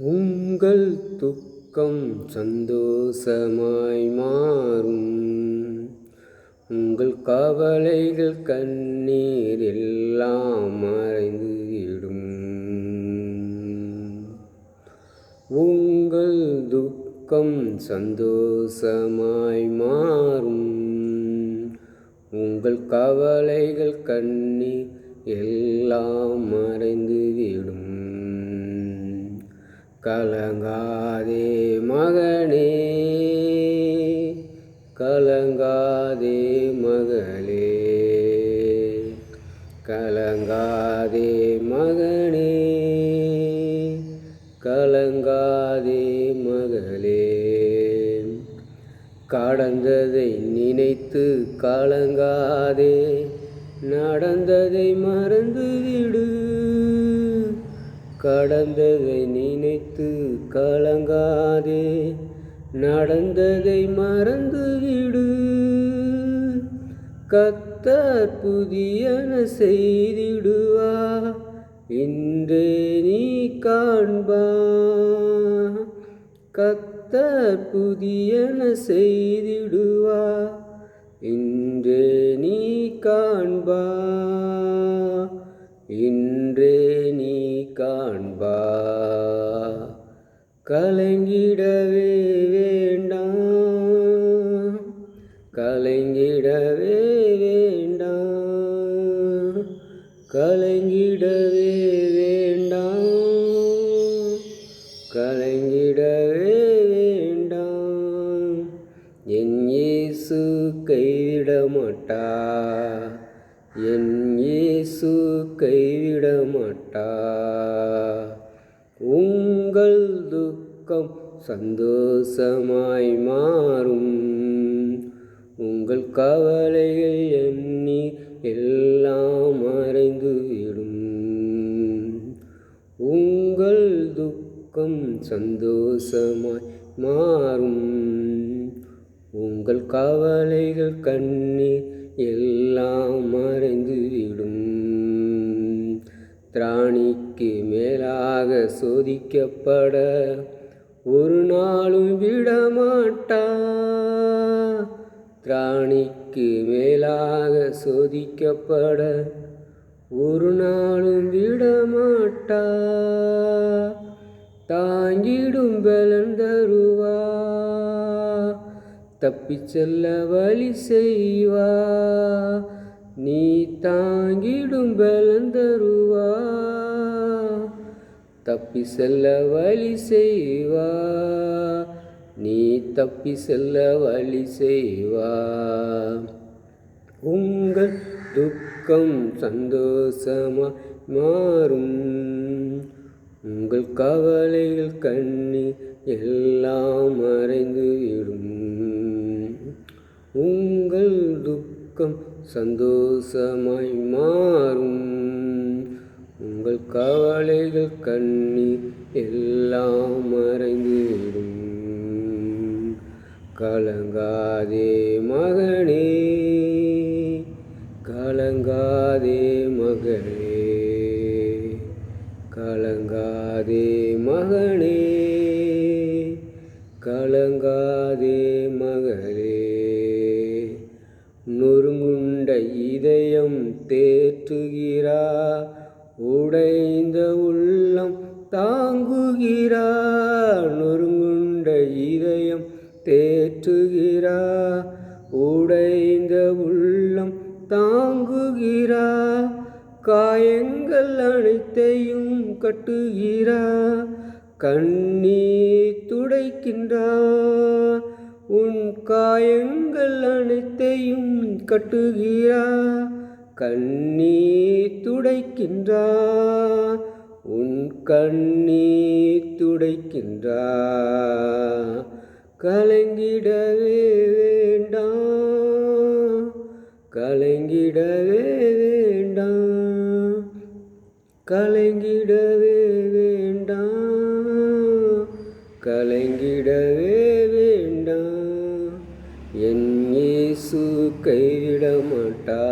உங்கள் துக்கம் சந்தோஷமாய் மாறும். உங்கள் கவலைகள் கண்ணீர் எல்லாம் மறைந்துவிடும். உங்கள் துக்கம் சந்தோஷமாய் மாறும். உங்கள் கவலைகள் கண்ணீர் எல்லாம் மறைந்துவிடும். கலங்காதே மகனே, கலங்காதே மகளே, கலங்காதே மகனே, கலங்காதே மகளே. கடந்ததை நினைத்து கலங்காதே, நடந்ததை மறந்துவிடு. கடந்ததை நினைத்து கலங்காதே, நடந்ததை மறந்துவிடு. கர்த்தர் புதியன செய்திடுவா, இன்றே நீ காண்பா. கர்த்தர் புதியன செய்திடுவா, இன்றே நீ காண்பா. இன்றே நீ காண்பா. கலங்கிடவே வேண்டாம், கலங்கிடவே வேண்டாம், கலங்கிடவே வேண்டாம், கலங்கிடவே வேண்டாம். என் இயேசு கைவிட மாட்டா, என் இயேசு கைவிட மாட்டா. உங்கள் துக்கம் சந்தோஷமாய் மாறும். உங்கள் கவலைகள் எண்ணி எல்லாம் மறைந்துவிடும். உங்கள் துக்கம் சந்தோஷமாய் மாறும். உங்கள் கவலைகள் கண்ணீர் எல்லாம் மறைந்துவிடும். திராணிக்கு மேலாக சோதிக்கப்பட ஒரு நாளும் விடமாட்டா. திராணிக்கு மேலாக சோதிக்கப்பட ஒரு நாளும் விடமாட்டா. தாங்கிடும் பலன் தருவா, தப்பிச் செல்ல வழி செய்வா. நீ தாங்கிடும் பலன் தருவா, தப்பி செல்ல வழி செய்வா. நீ தப்பி செல்ல வழி செய்வா. உங்கள் துக்கம் சந்தோஷமாய் மாறும். உங்கள் கவலைகள் கண்ணீர் எல்லாம் மறைந்துவிடும். உங்கள் துக்கம் சந்தோஷமாய் மாறும். உங்கள் கவலைகள் கண்ணீர் எல்லாம் மறைந்துவிடும். கலங்காதே மகனே, கலங்காதே மகளே, கலங்காதே மகனே, கலங்காதே மகளே. நொறுங்குண்ட இதயம் தேற்றுகிறா, உடைந்த உள்ளம் தாங்குகிறா. நொறுங்குண்ட இதயம் தேற்றுகிறா, உடைந்த உள்ளம் தாங்குகிறா. காயங்கள் அனைத்தையும் கட்டுகிறா, கண்ணீர் துடைக்கின்றா. உன் காயங்கள் அனைத்தையும் கட்டுகிறா, கண்ணீர் துடைக்கின்றா. உன் கண்ணீர் துடைக்கின்றா. கலங்கிடவே வேண்டாம், கலங்கிடவே வேண்டாம், கலங்கிடவே வேண்டாம், கலங்கிடவே வேண்டாம். என் இயேசு கைவிட மாட்டா.